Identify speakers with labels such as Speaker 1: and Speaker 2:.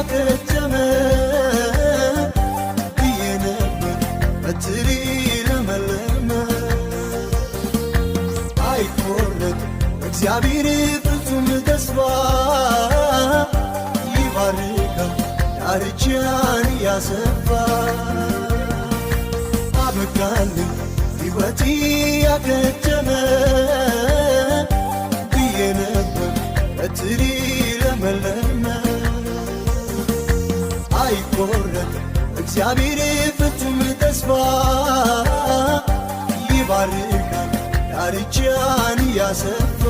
Speaker 1: ያከተመ ብዬ ነበር በትሪ ለመለመ አይቆረጥ እግዚአብሔር ፍጹም ተስፋ ይባርካል ዳርቻን ያሰፋ አበቃልኝ ሕይወቴ ያከተመ ብዬ ነበር በትሪ ለመለመ አይቆረጥ እግዚአብሔር ፍጹም ተስፋ ይባርካል ዳርቻን ያሰፋ